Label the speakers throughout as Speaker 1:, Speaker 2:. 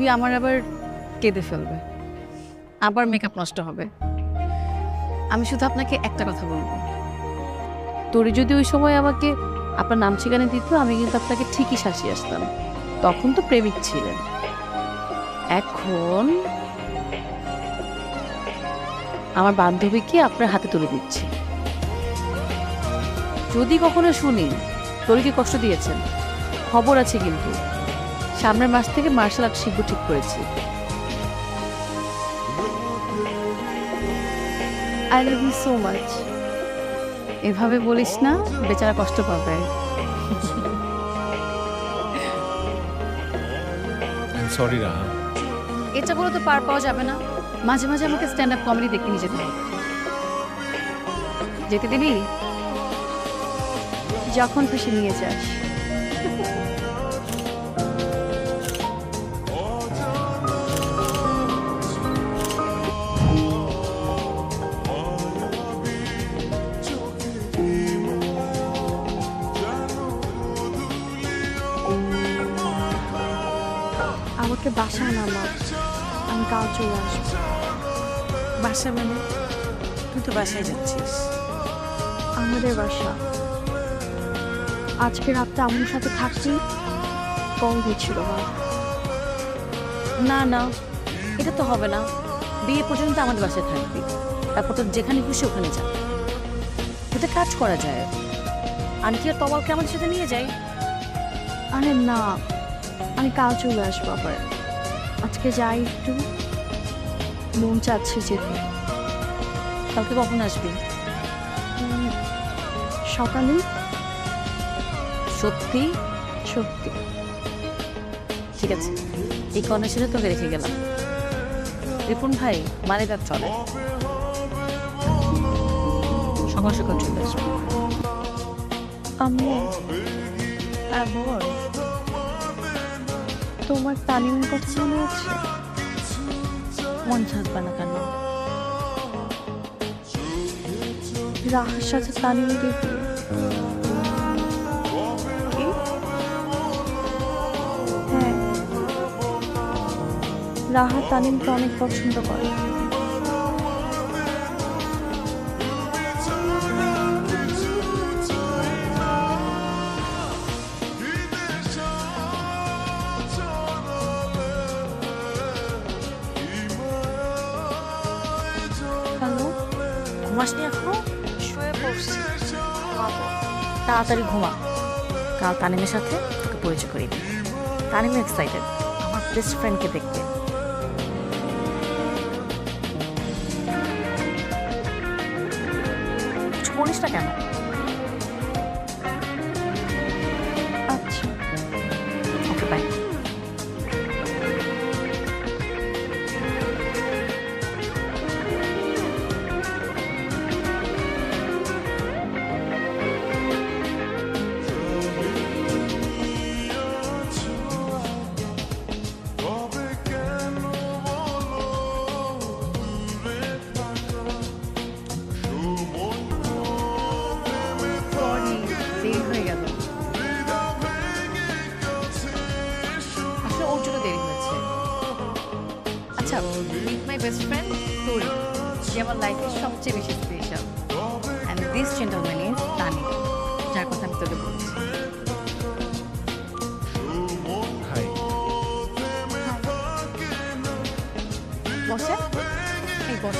Speaker 1: তুই আমার আবার কেঁদে ফেলবে, আবার মেকআপ নষ্ট হবে। আমি শুধু আপনাকে একটা কথা বলবো, তোরে যদি ওই সময় আমাকে আপনার নাম ঠিকানা দিত, আমি কিন্তু আপনাকে ঠিকই শাসিয়ে আসতাম। তখন তো প্রেমিক ছিলেন, এখন আমার বান্ধবীকে আপনার হাতে তুলে দিচ্ছি। যদি কখনো শুনি তোরকে কষ্ট দিয়েছেন, খবর আছে কিন্তু। সামনের মাস থেকে মার্শাল আর্ট শিখবো ঠিক করেছি। I love you so much. এভাবে বলিস না, বেচারা কষ্ট পাবে।
Speaker 2: সরি রাহা।
Speaker 1: এটা বলে তো পার পাওয়া যাবে না। মাঝে মাঝে আমাকে স্ট্যান্ড আপ কমেডি দেখতে নিয়ে যেতে হবে। যেতে দিবি? যখন খুশি নিয়ে যাস।
Speaker 3: আমাকে বাসায় নামা, আমি কাল চলে আসবো।
Speaker 4: বাসা মানে? তুই তো বাসায় যাচ্ছিস।
Speaker 3: আমাদের বাসা। আজকে রাতটা আমার সাথে থাকবি, কল দিচ্ছিল
Speaker 1: না না, এটা তো হবে না। বিয়ে পর্যন্ত আমাদের বাসায় থাকবি, তারপর তো যেখানে খুশি ওখানে যা। এটা কাজ করা যায়। আন্টি আর তমালকে আমাদের সাথে নিয়ে যাই।
Speaker 3: আরে না, আমি কাল চলে আসবো আবার। আজকে যাই একটু, মন চাচ্ছে যেতে।
Speaker 1: কালকে কখন আসবি?
Speaker 3: সকালে।
Speaker 1: সত্যি?
Speaker 3: সত্যি।
Speaker 1: ঠিক আছে, এই কন্ডিশনে তোকে রেখে গেলাম। রিপুন ভাই মানে তার চলে, সকাল সকাল চলে আসবো।
Speaker 3: আম্মু,
Speaker 1: বল।
Speaker 3: তোমার তালিমের কথা মনে আছে?
Speaker 1: মন থাকবে না কেন?
Speaker 3: রাহার সাথে তালিমের বিয়ে। হ্যাঁ, রাহা তালিমকে অনেক পছন্দ করে। হ্যালো,
Speaker 1: ঘুমাসনি এখনো?
Speaker 3: শুয়ে পড়ছি।
Speaker 1: তাড়াতাড়ি ঘুমা। কাল তানিমের সাথে তোকে পরিচয় করিয়ে দিই। তানিম এক্সাইটেড আমার বেস্ট ফ্রেন্ডকে দেখতে। কিছু বলিস না কেন?
Speaker 3: আচ্ছা,
Speaker 1: ওকে বাই। দেরি হয়ে গেল, আসলে ওর জন্য দেরি হয়েছে। আচ্ছা, মিট মাই বেস্ট ফ্রেন্ড তোরি, যে আমার লাইফের সবচেয়ে বেশি special. And this gentleman is Tanim, যার কথা আমি তোকে বলছি।
Speaker 2: হাই।
Speaker 1: বসে এই বস।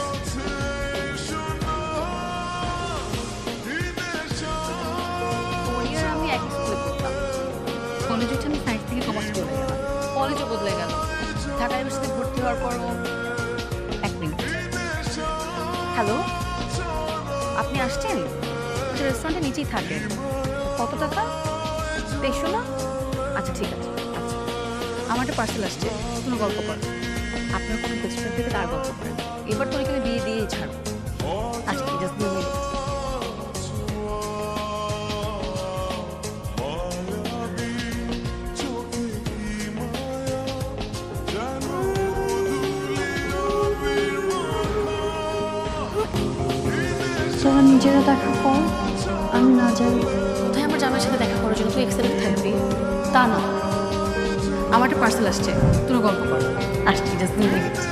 Speaker 1: তোরি আর আমি একই স্কুলে পড়তাম। কলেজে উঠে আমি সায়েন্স থেকে কমার্স চলে গেলাম। কলেজও বদলে গেল। ঢাকা ইউনিভার্সিটিতে ভর্তি হওয়ার পরও। এক মিনিট। হ্যালো, আপনি আসছেন? আচ্ছা, রেস্টুরেন্টের নিচেই থাকেন। কত টাকা? 2300 না? আচ্ছা ঠিক আছে। আচ্ছা, আমার একটা পার্সেল আসছে, কোনো গল্প করেন। আপনার কোনো বেস্ট ফ্রেন্ড থেকে তার গল্প করেন। এবার তোর এখানে বিয়ে দিয়ে ছাড়ো। আচ্ছা, জাস্ট 2 মিনিট।
Speaker 3: তোরা নিজেরা দেখা কর, আমি না যাই।
Speaker 1: কোথায় আমার জামাইয়ের সাথে দেখা করার জন্য তুই এক্সাইটেড থাকবি? তা না, আমার একটা পার্সেল আসছে, তুমি গল্প করো। আসছি, জাস্ট নিয়ে গেছি।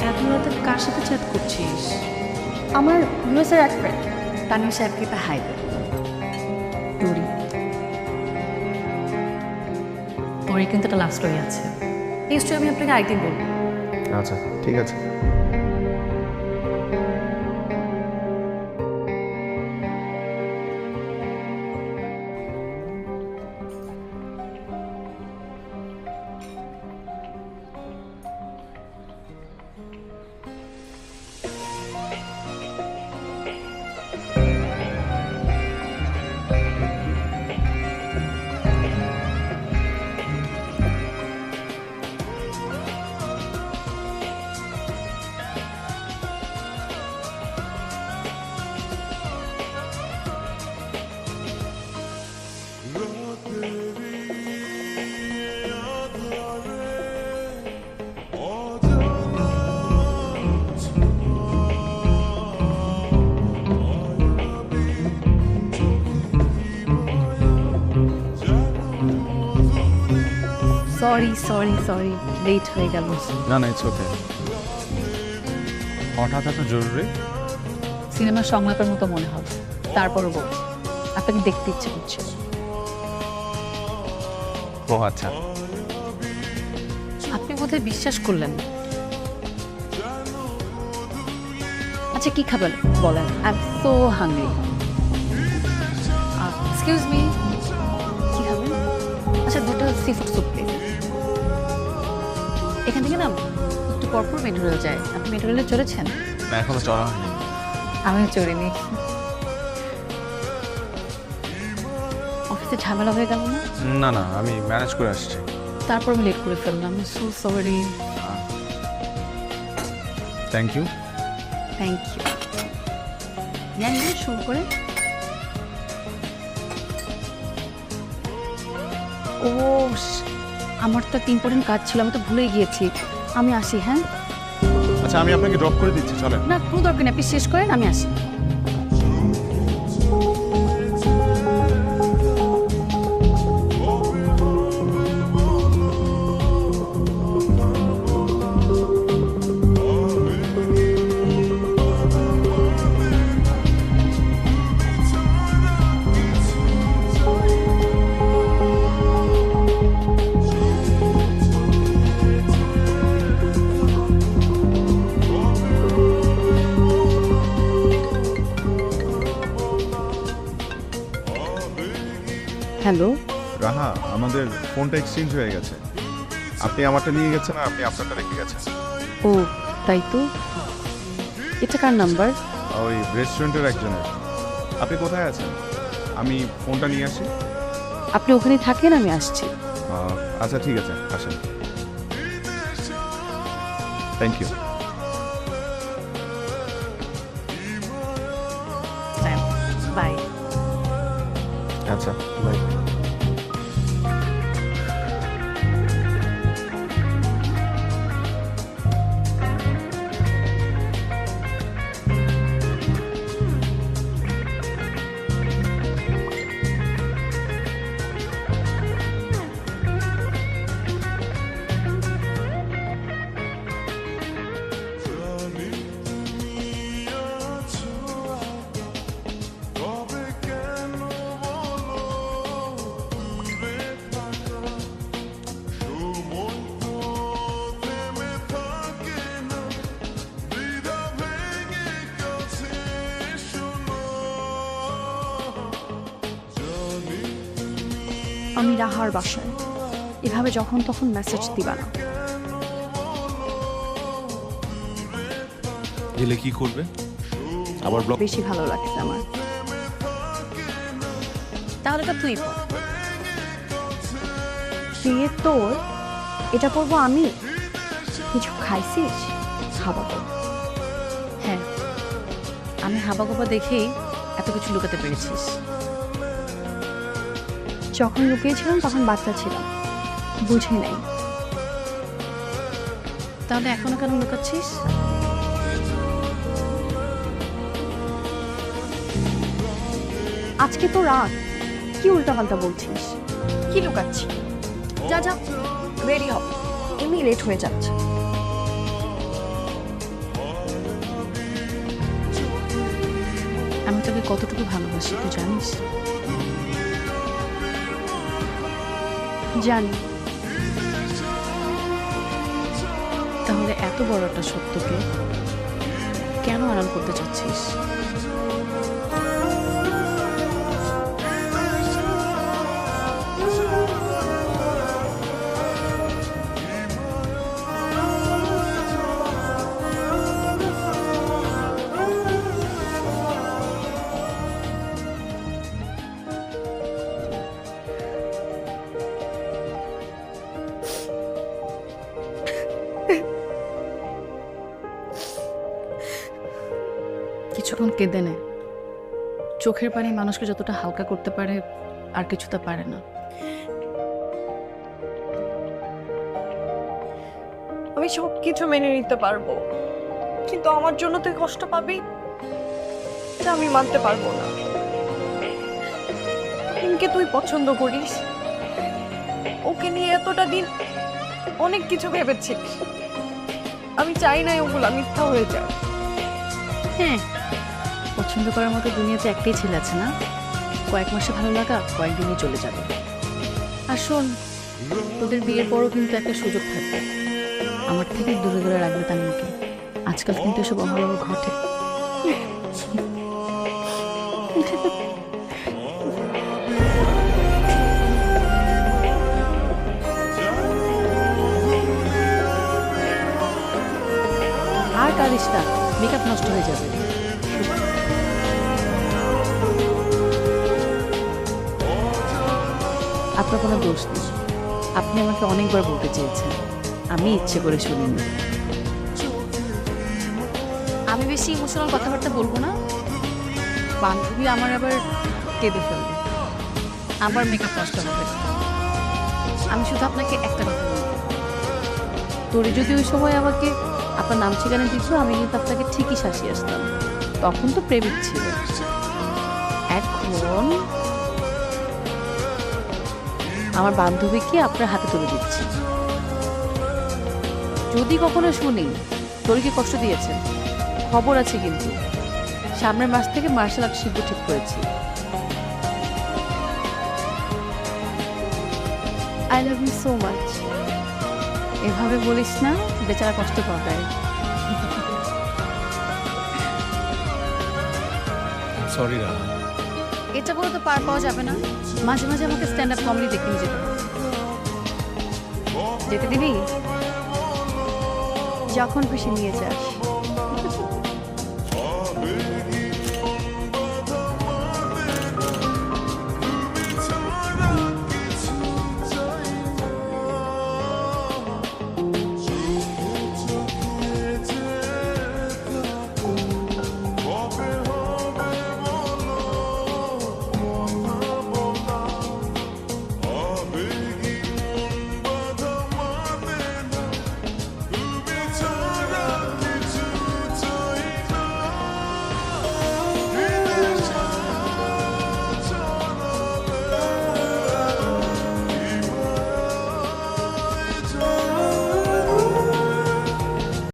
Speaker 4: এত রাতে কার সাথে চ্যাট করছিস?
Speaker 3: আমার ইউএসের এক ফ্রেন্ড।
Speaker 1: তানিয়া সাহেবকে একটা হাই দেয়।
Speaker 3: নুরি।
Speaker 1: ওর কিন্তু একটা লাভ স্টোরি আছে, এই স্টোরি আমি আপনাকে আরেকদিন বলবো।
Speaker 5: আচ্ছা ঠিক আছে।
Speaker 3: সরি সরি সরি, লেট হয়ে গেল।
Speaker 2: না না, ইটস ওকে। হঠাৎ এত জরুরি?
Speaker 1: সিনেমার সংলাপের মতো মনে হবে, তারপরও বলছি আপনাকে দেখতে ইচ্ছে করছে।
Speaker 2: ও আচ্ছা।
Speaker 1: আপনি বোধহয় বিশ্বাস করলেন না। আচ্ছা কি খাবেন বলেন, I am so hungry. Excuse me, কি খাবেন? আচ্ছা দুটো সি ফুড স্যুপ প্লিজ। এখান থেকে না একটু পরপর মেট্রো রেল যায়, আপনি মেট্রো রেলে চড়েছেন?
Speaker 2: না এখনো চড়া হয়নি।
Speaker 1: আমিও চড়িনি। অফিসে ঝামেলা হয়ে গেল না?
Speaker 2: না না, আমি ম্যানেজ করে আসছি।
Speaker 1: তারপর আমি লেট করে ফেললাম, so sorry.
Speaker 2: Thank you.
Speaker 1: Thank you. নেন নেন, শুরু করে। ও আমার তো একটা ইম্পর্টেন্ট কাজ ছিল, আমি তো ভুলেই গিয়েছি। আমি আসি, হ্যাঁ?
Speaker 2: আচ্ছা আমি আপনাকে ড্রপ করে দিচ্ছি, চলেন।
Speaker 1: না কোনো দরকার নেই, আপনি শেষ করেন, আমি আসি।
Speaker 3: হ্যালো,
Speaker 5: রাহা, আমাদের ফোনটা এক্সচেঞ্জ হয়ে গেছে। আপনি আমারটা নিয়ে গেছেন আর আপনি আপনারটা রেখে গেছেন।
Speaker 3: ও তাই তো। এটা কার নাম্বার?
Speaker 5: ওই রেস্টুরেন্টের একজনের। আপনি কোথায় আছেন? আমি ফোনটা নিয়ে আসি।
Speaker 3: আপনি ওখানে থাকেন, আমি আসছি।
Speaker 5: আচ্ছা ঠিক আছে, আসেন। Thank you.
Speaker 1: বাই।
Speaker 5: আচ্ছা বাই।
Speaker 3: আমি রাহার বাসায়। এভাবে যখন তখন মেসেজ দিবা না।
Speaker 2: গেলে কি করবে? আবার ব্লক?
Speaker 3: বেশি ভালো লাগছে আমার।
Speaker 1: তাহলে তো তুই পড়।
Speaker 3: বিয়ে তোর, এটা পরবো আমি? কিছু খাইছিস? খাওয়াবো।
Speaker 1: হ্যাঁ, আমি হাবাগোবা দেখেই এত কিছু লুকাতে পেরেছিস।
Speaker 3: যখন লুকিয়েছিলাম তখন বাচ্চা ছিলাম, বুঝি নাই।
Speaker 1: তাহলে এখনো কেন লুকাচ্ছিস?
Speaker 3: আজকে তো রাত, কি উল্টাপাল্টা বলছিস? কি লুকাচ্ছি? যা যা, রেডি হ, এমনি লেট হয়ে যাচ্ছে।
Speaker 1: আমি তোকে কতটুকু ভালোবাসি তুই জানিস?
Speaker 3: জানি।
Speaker 1: তাহলে এত বড় একটা সত্যকে কেন আড়াল করতে চাচ্ছিস? কিছুক্ষণ কেঁদে নে। চোখের পানি মানুষকে যতটা হালকা করতে পারে আর কিছু তা পারে না।
Speaker 3: আমি সব কিছু মেনে নিতে পারবো, কিন্তু আমার জন্য তুই কষ্ট পাবি এটা আমি মানতে পারবো না। তুহিনকে তুই পছন্দ করিস, ওকে নিয়ে এতটা দিন অনেক কিছু ভেবেছিস। আমি চাই না ওগুলো মিথ্যা হয়ে যায়।
Speaker 1: হ্যাঁ, পছন্দ করার মতো দুনিয়াতে একটাই ছেলে আছে না? কয়েক মাসে ভালো লাগা কয়েকদিনই চলে যাবে। আর শোন, তোদের বিয়ের পরও কিন্তু একটা সুযোগ থাকবে আমার থেকে দূরে দূরে রাখবে তানিয়াকে। আজকাল কিন্তু এসব অহরহ ঘটে। আর কাঁদিস না, মেকআপ নষ্ট হয়ে যাবে। আপনার কোনো দোষ নেই, আপনি আমাকে অনেকবার বলতে চেয়েছেন, আমি ইচ্ছে করে শুনিনি। আমি বেশি ইমোশনাল কথাবার্তা বলবো না, বান্ধবী আমার আবার কেঁদে ফেলবে, আবার মেকআপ নষ্ট হবে। আমি শুধু আপনাকে একটা কথা বলবো, তোরে যদি ওই সময় আমাকে আপনার নাম ঠিকানা দিত, আমি কিন্তু আপনাকে ঠিকই শাসিয়ে আসতাম। তখন তো প্রেমিক ছিল, এখন আমার বান্ধবীকে আপনার হাতে তুলে দিচ্ছি। যদি কখনো শুনি তোর কি কষ্ট দিয়েছে, খবর আছে কিন্তু। সামনের মাস থেকে মার্শাল আর্ট শিখবো ঠিক করেছি।
Speaker 3: I love you so much.
Speaker 1: এভাবে বলিস না, বেচারা কষ্ট পাবে।
Speaker 2: সরি রা।
Speaker 1: এটা বলে তো পার পাওয়া যাবে না। মাঝে মাঝে আমাকে স্ট্যান্ড আপ কমেডি দেখতে নিয়ে যেতে হবে। যেতে দিবি?
Speaker 3: যখন খুশি নিয়ে যাস।